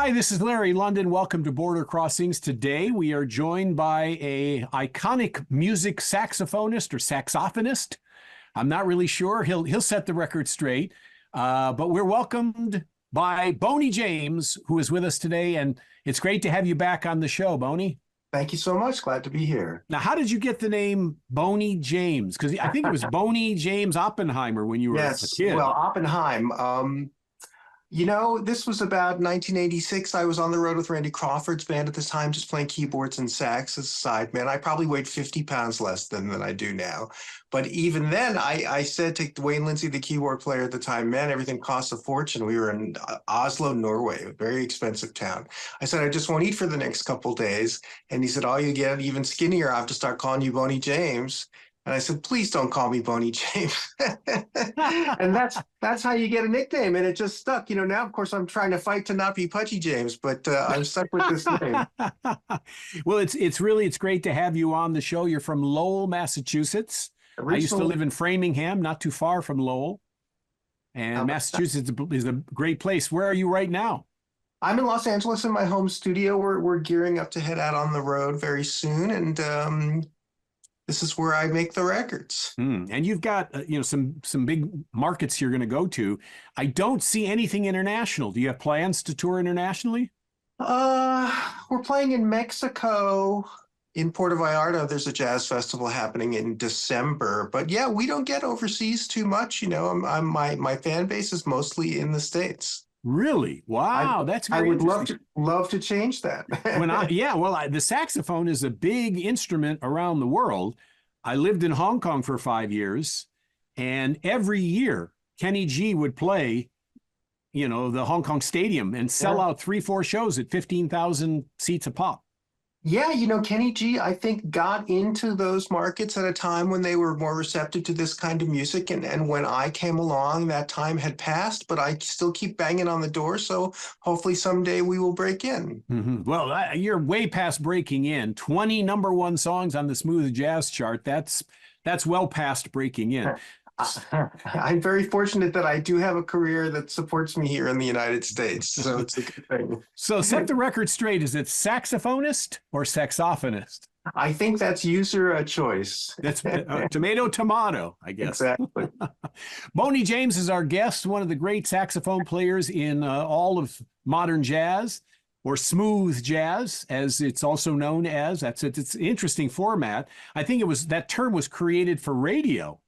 Hi, this is Larry London. Welcome to Border Crossings. Today we are joined by a iconic music saxophonist or saxophonist. I'm not really sure. He'll set the record straight. But we're welcomed by Boney James, who is with us today, and it's great to have you back on the show, Boney. Thank you so much. Glad to be here. Now, how did you get the name Boney James? Because I think it was Boney James Oppenheimer when you were a Yes, kid. well, Oppenheim. This was about 1986. I was on the road with Randy Crawford's band at this time, just playing keyboards and sax as a sideman. I probably weighed 50 pounds less than I do now. But even then, I said to Wayne Lindsay, the keyboard player at the time, man, everything costs a fortune. We were in Oslo, Norway, a very expensive town. I said, I just won't eat for the next couple days. And he said, oh, you get even skinnier. I have to start calling you Boney James. And I said, please don't call me Boney James. And that's how you get a nickname. And it just stuck. Now, of course, I'm trying to fight to not be Pudgy James, but I'm stuck with this name. Well, it's great to have you on the show. You're from Lowell, Massachusetts. I used to live in Framingham, not too far from Lowell. And Massachusetts is a great place. Where are you right now? I'm in Los Angeles in my home studio. We're gearing up to head out on the road very soon. And this is where I make the records. And you've got some big markets you're going to go to. I don't see anything international. Do you have plans to tour internationally? We're playing in Mexico, in Puerto Vallarta. There's a jazz festival happening in December. But yeah, we don't get overseas too much. My fan base is mostly in the States. Really? Wow, that's very interesting. I would love to change that. The saxophone is a big instrument around the world. I lived in Hong Kong for 5 years, and every year Kenny G would play, the Hong Kong Stadium and sell out 3-4 shows at 15,000 seats a pop. Yeah, Kenny G, I think, got into those markets at a time when they were more receptive to this kind of music. And when I came along, that time had passed, but I still keep banging on the door. So hopefully someday we will break in. Mm-hmm. Well, you're way past breaking in. 20 #1 songs on the Smooth Jazz chart. That's well past breaking in. I'm very fortunate that I do have a career that supports me here in the United States, so it's a good thing. So set the record straight. Is it saxophonist or saxophonist? I think that's user choice. That's tomato, I guess. Exactly. Boney James is our guest, one of the great saxophone players in all of modern jazz, or smooth jazz, as it's also known as. It's an interesting format. I think that term was created for radio.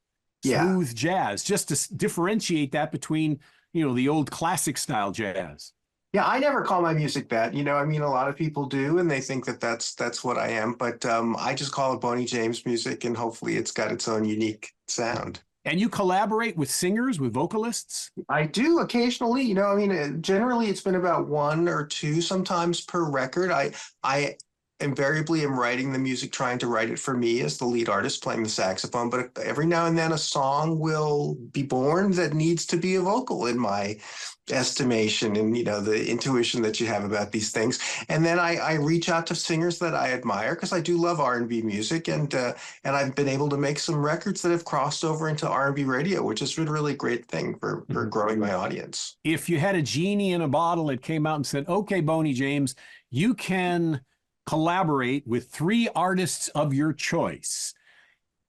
Smooth jazz, just to differentiate that between, the old classic style jazz. Yeah, I never call my music that. A lot of people do, and they think that that's what I am. But I just call it Boney James music, and hopefully it's got its own unique sound. And you collaborate with singers, with vocalists? I do occasionally. Generally it's been about 1 or 2, sometimes per record. I invariably am writing the music, trying to write it for me as the lead artist playing the saxophone, but every now and then a song will be born that needs to be a vocal, in my estimation, and the intuition that you have about these things. And then I reach out to singers that I admire, because I do love R&B music, and I've been able to make some records that have crossed over into R&B radio, which has been a really great thing for growing my audience. If you had a genie in a bottle that came out and said, okay, Boney James, you can collaborate with 3 artists of your choice,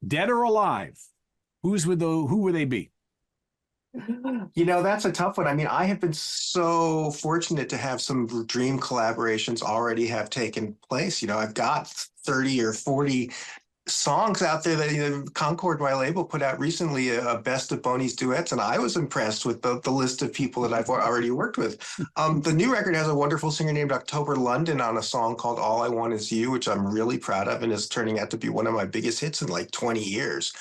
dead or alive, who would they be? That's a tough one. I have been so fortunate to have some dream collaborations already have taken place. I've got 30 or 40 songs out there that Concord, my label, put out recently, a best of Boney's duets, and I was impressed with the list of people that I've already worked with. The new record has a wonderful singer named October London on a song called All I Want Is You, which I'm really proud of, and is turning out to be one of my biggest hits in like 20 years.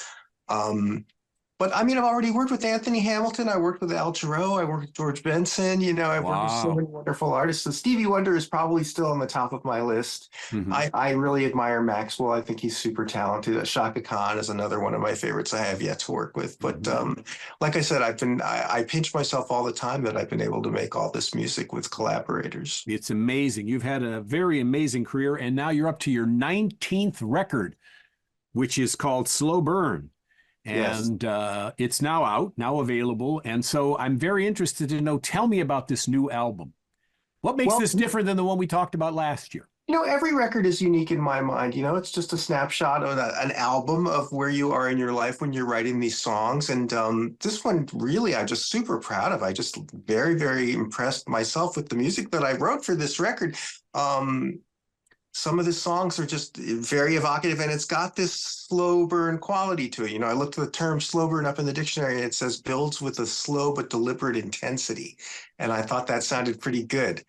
But I've already worked with Anthony Hamilton. I worked with Al Jarreau. I worked with George Benson. I've worked with so many wonderful artists. So Stevie Wonder is probably still on the top of my list. Mm-hmm. I really admire Maxwell. I think he's super talented. Chaka Khan is another one of my favorites I have yet to work with. But like I said, I pinch myself all the time that I've been able to make all this music with collaborators. It's amazing. You've had a very amazing career, and now you're up to your 19th record, which is called Slow Burn. And it's now out, now available. And so I'm very interested to know, tell me about this new album. What makes Well, this different than the one we talked about last year? every record is unique in my mind. It's just a snapshot of an album of where you are in your life when you're writing these songs. And this one, really, I'm just super proud of. I just very, very impressed myself with the music that I wrote for this record. Some of the songs are just very evocative, and it's got this slow burn quality to it. I looked at the term slow burn up in the dictionary, and it says builds with a slow but deliberate intensity. And I thought that sounded pretty good.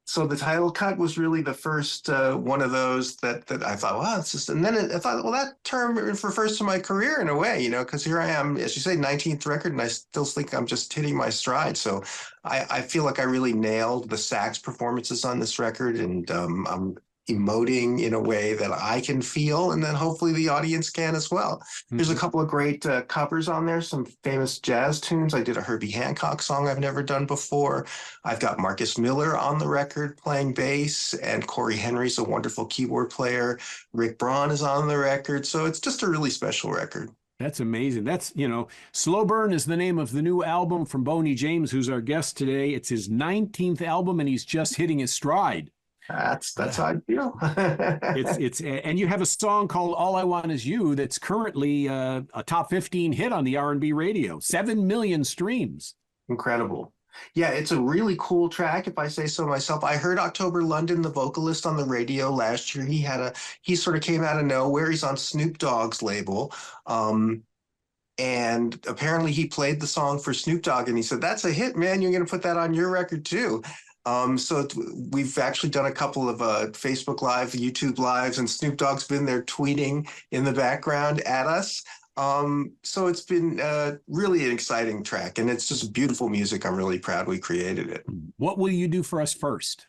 So the title cut was really the first one of those that I thought, wow, it's just, and then I thought, well, that term refers to my career in a way, because here I am, as you say, 19th record, and I still think I'm just hitting my stride. So I feel like I really nailed the sax performances on this record, and I'm emoting in a way that I can feel, and then hopefully the audience can as well. There's a couple of great covers on there, some famous jazz tunes. I did a Herbie Hancock song I've never done before. I've got Marcus Miller on the record playing bass, and Corey Henry's a wonderful keyboard player. Rick Braun is on the record. So it's just a really special record. That's amazing. That's, Slow Burn is the name of the new album from Boney James, who's our guest today. It's his 19th album, and he's just hitting his stride. That's how I feel. And you have a song called "All I Want Is You" that's currently a top 15 hit on the R&B radio, 7 million streams. Incredible. Yeah, it's a really cool track, if I say so myself. I heard October London, the vocalist, on the radio last year. He sort of came out of nowhere. He's on Snoop Dogg's label. And apparently he played the song for Snoop Dogg, and he said, "That's a hit, man. You're going to put that on your record too." So we've actually done a couple of Facebook Live, YouTube Lives, and Snoop Dogg's been there tweeting in the background at us. So it's been really an exciting track, and it's just beautiful music. I'm really proud we created it. What will you do for us first?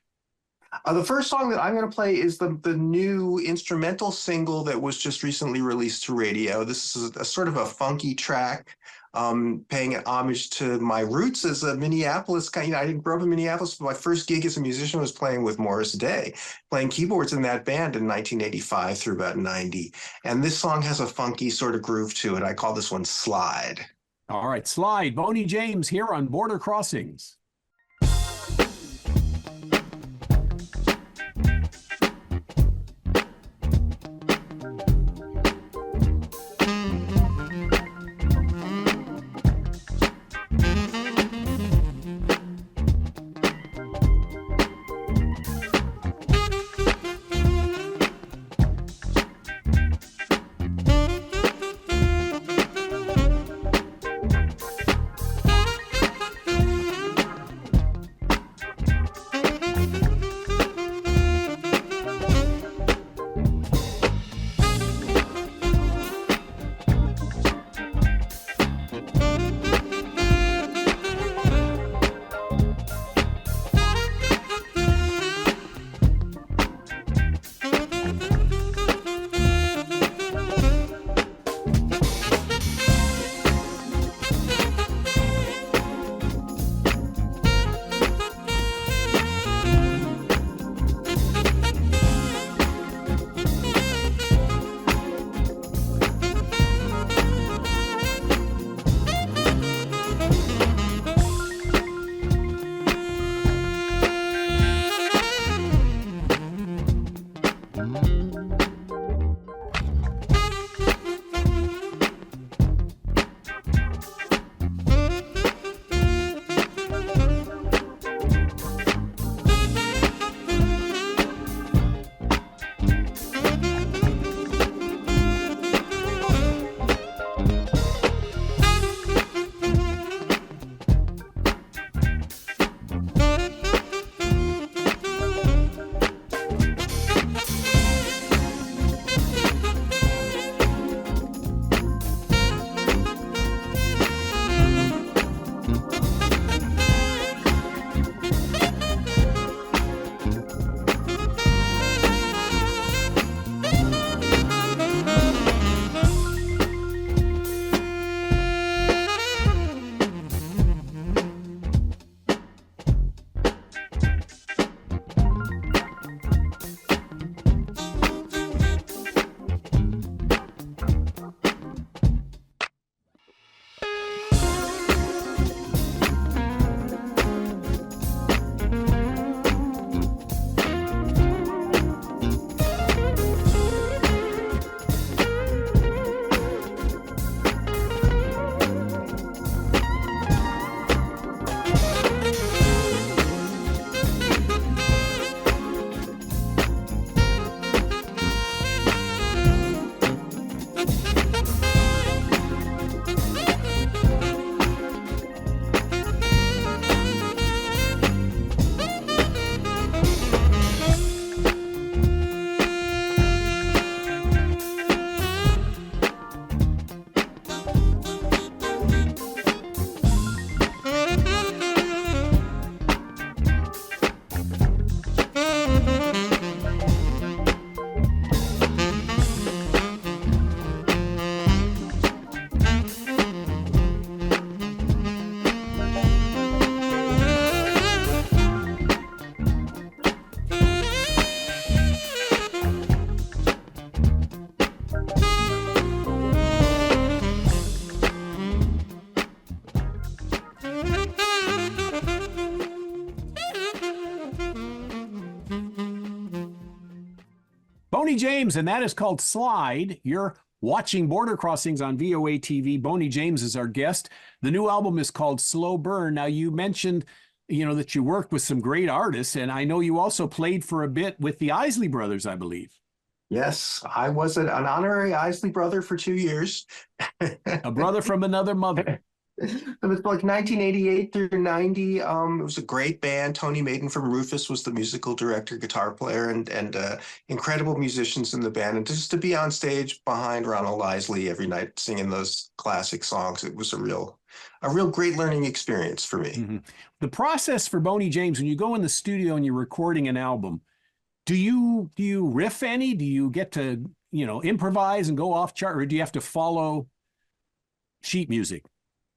The first song that I'm going to play is the new instrumental single that was just recently released to radio. This is a sort of a funky track, paying homage to my roots as a Minneapolis guy. I didn't grow up in Minneapolis, but my first gig as a musician was playing with Morris Day, playing keyboards in that band in 1985 through about 90. And this song has a funky sort of groove to it. I call this one Slide. All right, Slide. Boney James here on Border Crossings. James, and that is called Slide. You're watching Border Crossings on VOA TV. Boney James is our guest. The new album is called Slow Burn. Now, you mentioned, that you worked with some great artists, and I know you also played for a bit with the Isley Brothers, I believe. Yes, I was an honorary Isley brother for 2 years. A brother from another mother. It was like 1988 through 90. It was a great band. Tony Maiden from Rufus was the musical director, guitar player, and incredible musicians in the band. And just to be on stage behind Ronald Isley every night singing those classic songs, it was a real great learning experience for me. Mm-hmm. The process for Boney James, when you go in the studio and you're recording an album, do you riff any? Do you get to improvise and go off chart, or do you have to follow sheet music?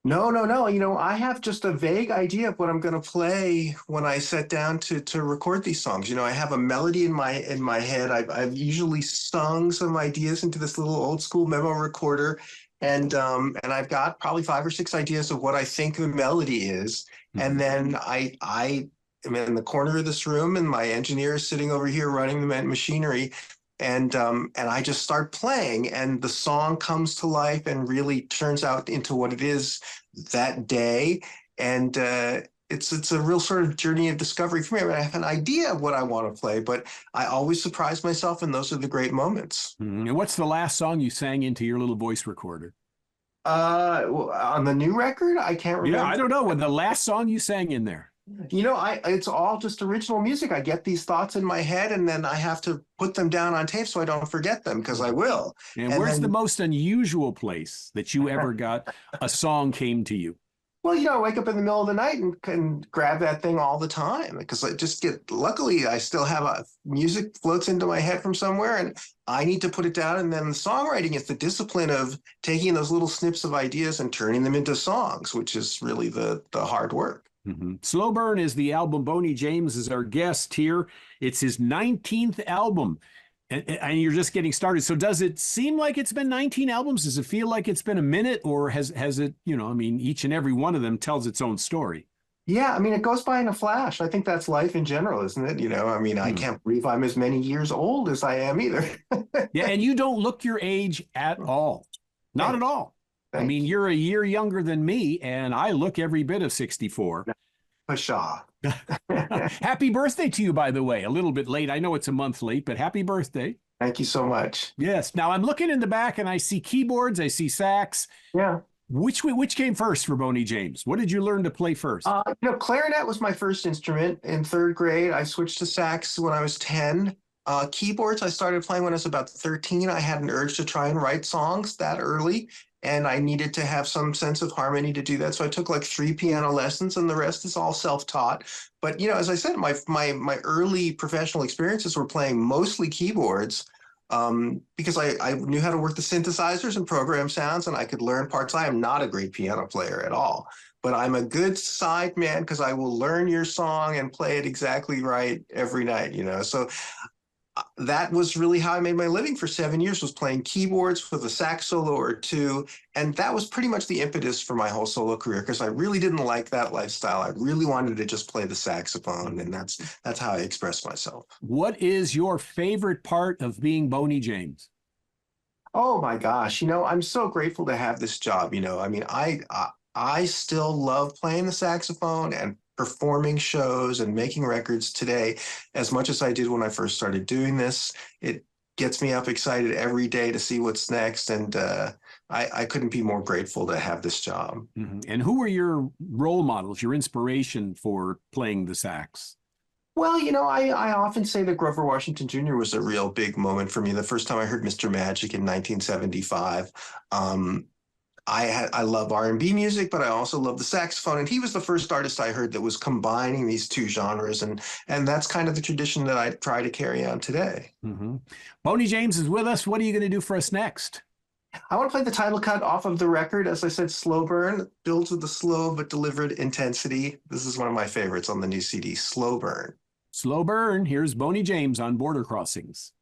No. I have just a vague idea of what I'm going to play when I sit down to record these songs. I have a melody in my head. I've usually sung some ideas into this little old school memo recorder, and I've got probably 5 or 6 ideas of what I think the melody is, and then I am in the corner of this room, and my engineer is sitting over here running the machinery. And I just start playing, and the song comes to life and really turns out into what it is that day. And it's a real sort of journey of discovery for me. I mean, I have an idea of what I want to play, but I always surprise myself, and those are the great moments. And what's the last song you sang into your little voice recorder? On the new record, I can't remember. Yeah, I don't know. When the last song you sang in there. It's all just original music. I get these thoughts in my head, and then I have to put them down on tape so I don't forget them, because I will. And where's the most unusual place that you ever got a song came to you? Well, I wake up in the middle of the night and grab that thing all the time, because I just luckily, I still have music floats into my head from somewhere, and I need to put it down. And then the songwriting is the discipline of taking those little snips of ideas and turning them into songs, which is really the hard work. Mm-hmm. Slow Burn is the album. Boney James is our guest here. It's his 19th album, and you're just getting started. So does it seem like it's been 19 albums? Does it feel like it's been a minute, or has it, each and every one of them tells its own story? Yeah, it goes by in a flash. I think that's life in general, isn't it? I can't believe I'm as many years old as I am either. Yeah, and you don't look your age at all. Not at all. Thanks. You're a year younger than me, and I look every bit of 64. Pshaw. Happy birthday to you, by the way. A little bit late. I know it's a month late, but happy birthday. Thank you so much. Yes. Now I'm looking in the back, and I see keyboards. I see sax. Yeah. Which came first for Boney James? What did you learn to play first? Clarinet was my first instrument in 3rd grade. I switched to sax when I was 10. Keyboards I started playing when I was about 13. I had an urge to try and write songs that early, and I needed to have some sense of harmony to do that. So I took like 3 piano lessons, and the rest is all self-taught. But, as I said, my early professional experiences were playing mostly keyboards, because I knew how to work the synthesizers and program sounds, and I could learn parts. I am not a great piano player at all, but I'm a good side man, because I will learn your song and play it exactly right every night, So that was really how I made my living for 7 years, was playing keyboards with a sax solo or 2. And that was pretty much the impetus for my whole solo career, because I really didn't like that lifestyle. I really wanted to just play the saxophone, and that's how I express myself. What is your favorite part of being Boney James? Oh my gosh, I'm so grateful to have this job. I still love playing the saxophone and performing shows and making records today as much as I did when I first started doing this. It gets me up excited every day to see what's next, and I couldn't be more grateful to have this job. Mm-hmm. And who were your role models, your inspiration for playing the sax? Well, I often say that Grover Washington Jr. was a real big moment for me. The first time I heard Mr. Magic in 1975, I love R&B music, but I also love the saxophone. And he was the first artist I heard that was combining these two genres. And that's kind of the tradition that I try to carry on today. Mm-hmm. Boney James is with us. What are you going to do for us next? I want to play the title cut off of the record. As I said, Slow Burn, builds with a slow but delivered intensity. This is one of my favorites on the new CD, Slow Burn. Slow Burn. Here's Boney James on Border Crossings.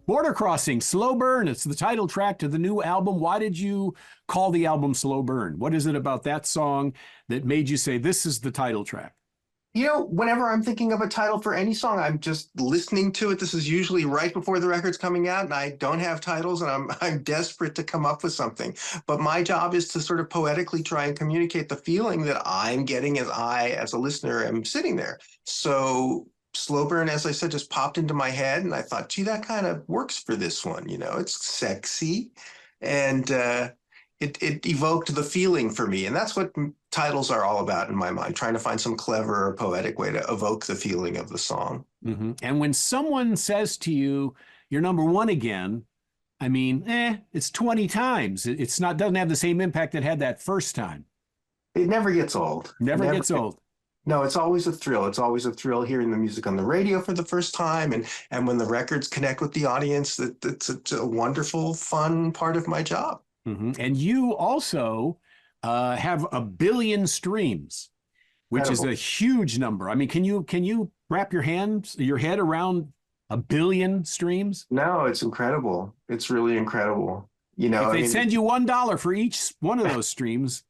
Border Crossing, Slow Burn. It's the title track to the new album. Why did you call the album Slow Burn? What is it about that song that made you say this is the title track? Whenever I'm thinking of a title for any song, I'm just listening to it. This is usually right before the record's coming out, and I don't have titles, and I'm desperate to come up with something. But my job is to sort of poetically try and communicate the feeling that I'm getting as a listener, am sitting there. So Slow Burn, as I said, just popped into my head, and I thought, gee, that kind of works for this one. It's sexy, and it evoked the feeling for me, and that's what titles are all about in my mind, trying to find some clever or poetic way to evoke the feeling of the song. Mm-hmm. And when someone says to you, "You're number one again," I mean, it's 20 times. It's not, doesn't have the same impact it had that first time. It never gets old. Never gets old. No, it's always a thrill. It's always a thrill hearing the music on the radio for the first time, and when the records connect with the audience, it's a wonderful, fun part of my job. Mm-hmm. And you also have 1 billion streams, which Incredible. is a huge number. I mean, can you wrap your head around 1 billion streams? No, it's incredible. It's really incredible. If they send you $1 for each one of those streams,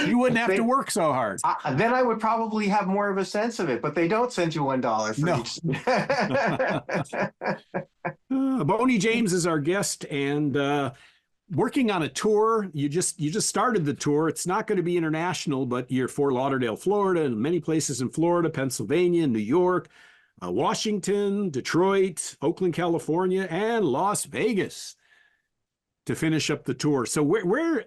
you wouldn't have to work so hard. Then I would probably have more of a sense of it, but they don't send you $1 for each. Boney James is our guest, and working on a tour. You just started the tour. It's not going to be international, but you're Fort Lauderdale, Florida, and many places in Florida, Pennsylvania, New York, Washington, Detroit, Oakland, California, and Las Vegas to finish up the tour. So where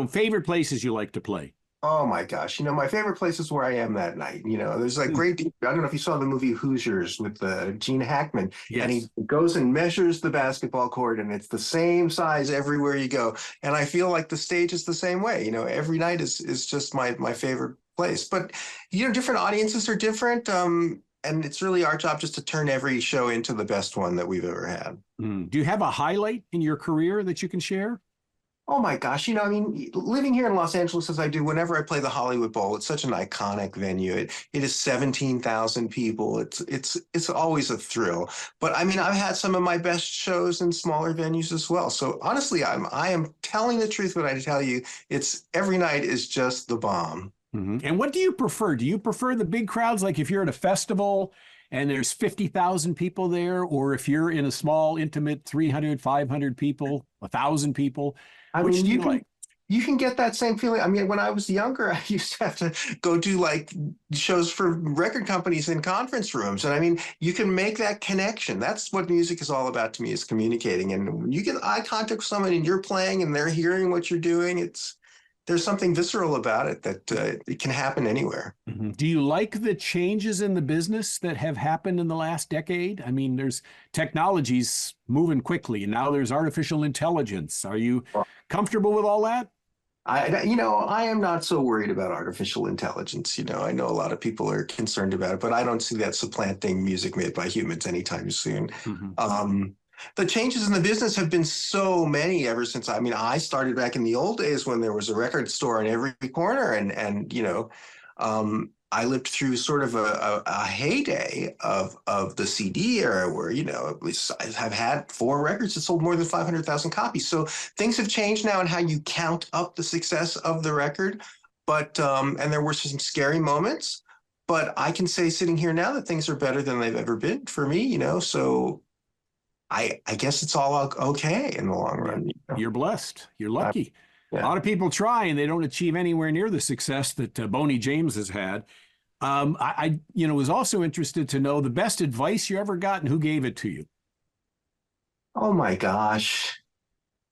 favorite places you like to play? Oh my gosh. My favorite place is where I am that night. There's like I don't know if you saw the movie Hoosiers with Gene Hackman. Yes. And he goes and measures the basketball court, and it's the same size everywhere you go. And I feel like the stage is the same way. Every night is just my favorite place. But, different audiences are different. And it's really our job just to turn every show into the best one that we've ever had. Do you have a highlight in your career that you can share? Oh my gosh, living here in Los Angeles as I do, whenever I play the Hollywood Bowl, it's such an iconic venue. It is 17,000 people. It's always a thrill. But I've had some of my best shows in smaller venues as well. So honestly, I am telling the truth when I tell you every night is just the bomb. Mm-hmm. And what do you prefer? Do you prefer the big crowds, like if you're at a festival and there's 50,000 people there, or if you're in a small, intimate 300, 500 people, 1,000 people? Which do you like? You can get that same feeling. When I was younger, I used to have to go do like shows for record companies in conference rooms. And you can make that connection. That's what music is all about to me, is communicating. And when you get eye contact with someone and you're playing and they're hearing what you're doing, there's something visceral about it that it can happen anywhere. Mm-hmm. Do you like the changes in the business that have happened in the last decade? There's technologies moving quickly, and now there's artificial intelligence. Are you comfortable with all that? I am not so worried about artificial intelligence. I know a lot of people are concerned about it, but I don't see that supplanting music made by humans anytime soon. Mm-hmm. The changes in the business have been so many ever since. I started back in the old days when there was a record store in every corner, and I lived through sort of a heyday of the CD era where, I've had 4 records that sold more than 500,000 copies. So things have changed now in how you count up the success of the record. But, and there were some scary moments, but I can say sitting here now that things are better than they've ever been for me, so I guess it's all okay in the long run. You're blessed. You're lucky. Yeah. A lot of people try and they don't achieve anywhere near the success that Boney James has had. I was also interested to know the best advice you ever got and who gave it to you. Oh my gosh.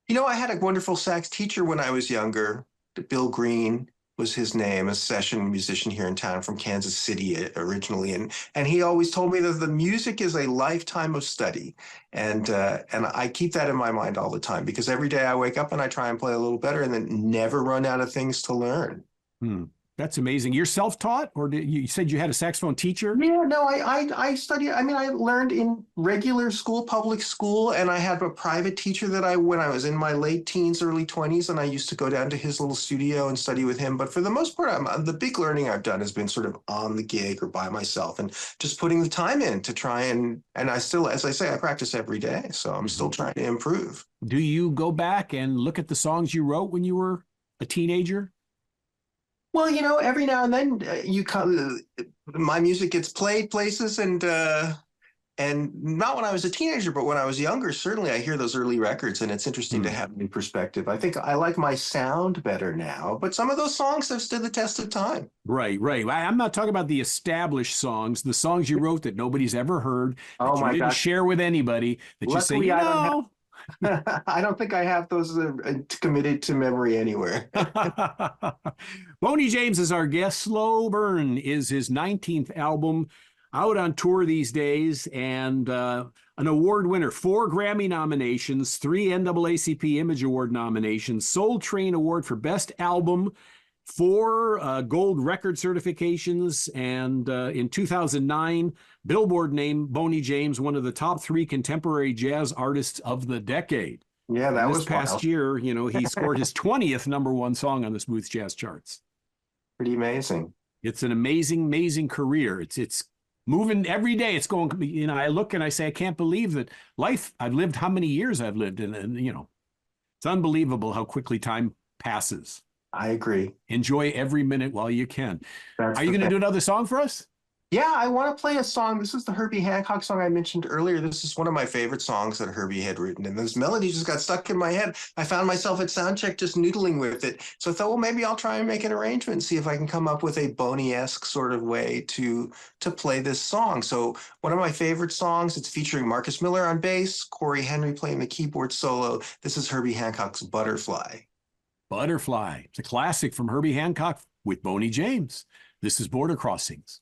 I had a wonderful sax teacher when I was younger. Bill Green was his name, a session musician here in town from Kansas City originally. And he always told me that the music is a lifetime of study. And I keep that in my mind all the time, because every day I wake up and I try and play a little better and then never run out of things to learn. That's amazing. You're self-taught, or you said you had a saxophone teacher? Yeah, no, I studied. I mean, I learned in regular school, public school, and I had a private teacher that when I was in my late teens, early 20s, and I used to go down to his little studio and study with him. But for the most part, the big learning I've done has been sort of on the gig or by myself, and just putting the time in to try and I still, as I say, I practice every day, so I'm still trying to improve. Do you go back and look at the songs you wrote when you were a teenager? Well, every now and then my music gets played places, and not when I was a teenager, but when I was younger, certainly I hear those early records, and it's interesting to have a new perspective. I think I like my sound better now, but some of those songs have stood the test of time. Right, right. I'm not talking about the established songs, the songs you wrote that nobody's ever heard, that Oh you my didn't gosh. share with anybody, that you say, Luckily, you I don't know. I don't think I have those committed to memory anywhere. Boney James is our guest. Slow Burn is his 19th album, out on tour these days, and an award winner, 4 Grammy nominations, 3 NAACP Image Award nominations, Soul Train Award for Best Album, 4 gold record certifications, and in 2009, Billboard named Boney James one of the top 3 contemporary jazz artists of the decade. Yeah, that And this was past wild. year, he scored his 20th #1 song on the Smooth Jazz charts. Pretty amazing. It's an amazing, amazing career. It's moving every day. It's going, I look and I say, I can't believe that I've lived how many years I've lived. And it's unbelievable how quickly time passes. I agree. Enjoy every minute while you can. That's Are you the going to thing. do another song for us? Yeah, I want to play a song. This is the Herbie Hancock song I mentioned earlier. This is one of my favorite songs that Herbie had written, and this melody just got stuck in my head. I found myself at soundcheck just noodling with it. So I thought, well, maybe I'll try and make an arrangement and see if I can come up with a Boney-esque sort of way to play this song. So one of my favorite songs, it's featuring Marcus Miller on bass, Corey Henry playing the keyboard solo. This is Herbie Hancock's Butterfly. Butterfly. It's a classic from Herbie Hancock with Boney James. This is Border Crossings.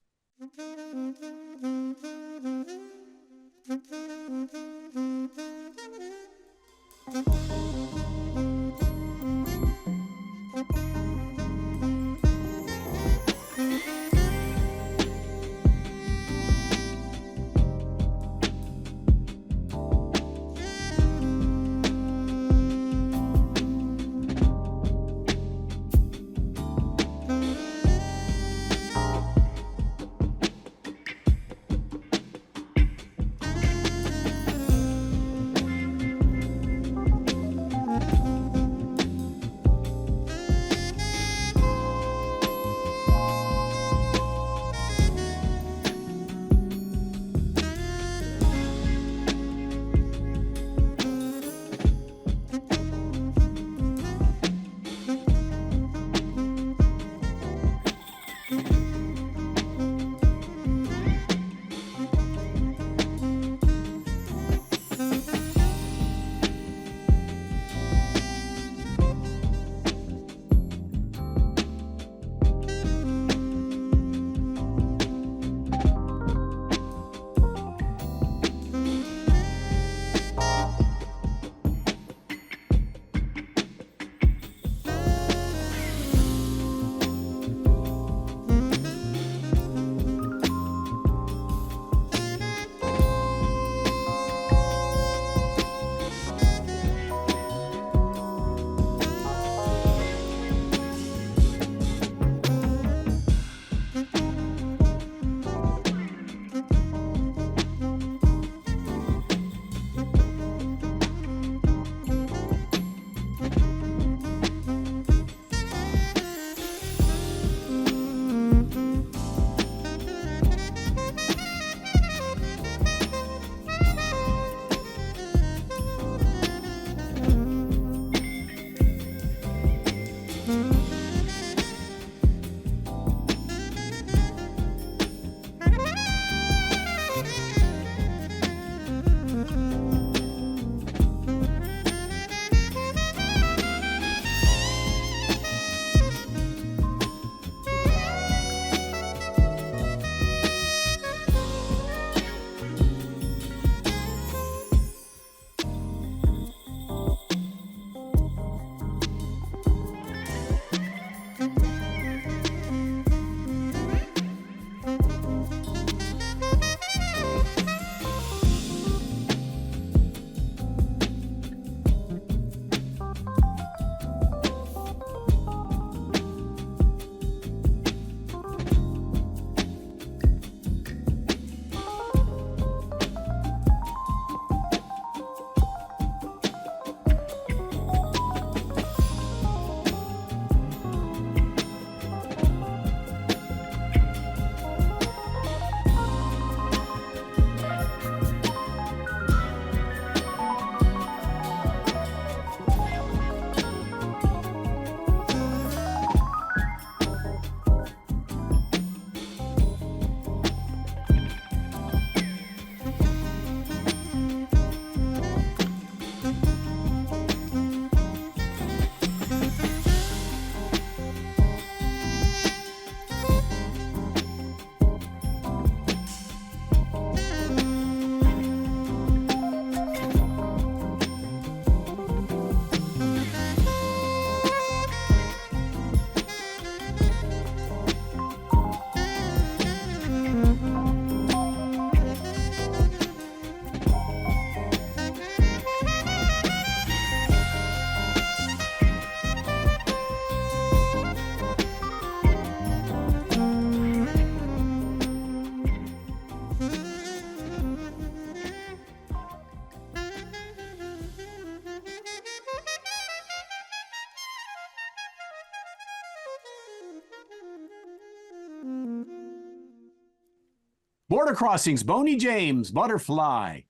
Border Crossings, Boney James, Butterfly.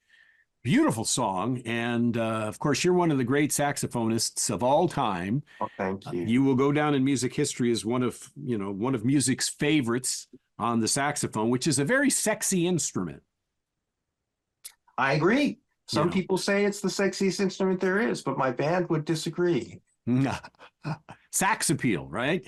Beautiful song. And of course, you're one of the great saxophonists of all time. Oh, thank you. You will go down in music history as one of music's favorites on the saxophone, which is a very sexy instrument. I agree. Some Yeah. people say it's the sexiest instrument there is, but my band would disagree. Sax appeal, right?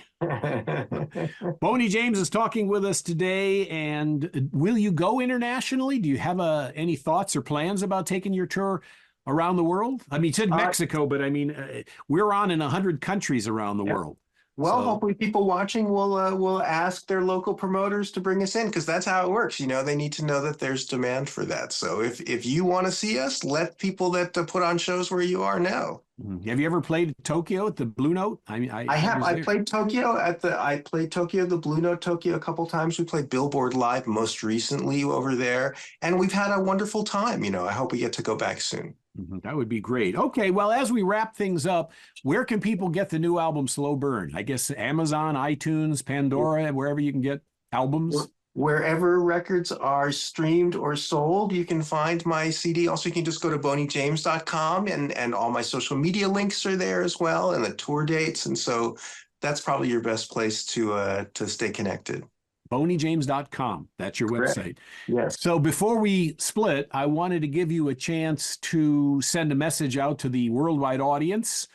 Boney James is talking with us today. And will you go internationally? Do you have any thoughts or plans about taking your tour around the world? I mean, you said Mexico, but I mean, we're on in 100 countries around the world. Well, So- hopefully people watching will ask their local promoters to bring us in, because that's how it works. They need to know that there's demand for that. So if you want to see us, let people that put on shows where you are know. Have you ever played Tokyo at the Blue Note? I mean, I have. I played Tokyo the Blue Note Tokyo a couple times. We played Billboard Live most recently over there, and we've had a wonderful time. I hope we get to go back soon. That would be great. Okay, well, as we wrap things up, where can people get the new album Slow Burn? I guess Amazon, iTunes, Pandora, wherever you can get albums. Wherever records are streamed or sold, you can find my CD. Also, you can just go to boneyjames.com, and all my social media links are there as well, and the tour dates. And so that's probably your best place to stay connected. boneyjames.com. That's your Correct. website. Yes. So before we split, I wanted to give you a chance to send a message out to the worldwide audience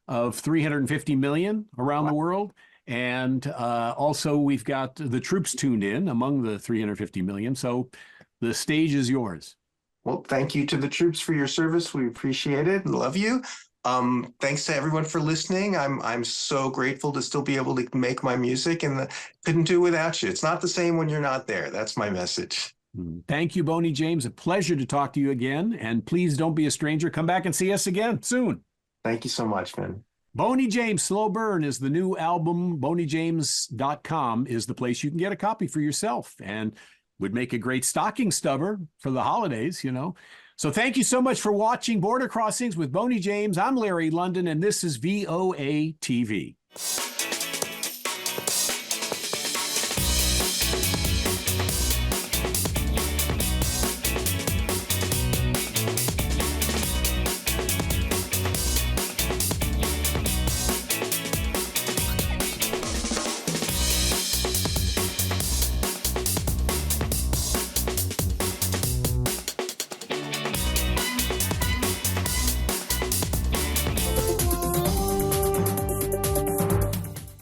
of 350 million around the world. And also we've got the troops tuned in among the 350 million. So the stage is yours. Well, thank you to the troops for your service. We appreciate it and love you. Thanks to everyone for listening. I'm so grateful to still be able to make my music, and couldn't do without you. It's not the same when you're not there. That's my message. Thank you, Boney James. A pleasure to talk to you again. And please don't be a stranger. Come back and see us again soon. Thank you so much, man. Boney James, Slow Burn is the new album. boneyjames.com is the place you can get a copy for yourself, and would make a great stocking stuffer for the holidays, So thank you so much for watching Border Crossings with Boney James. I'm Larry London, and this is VOA TV.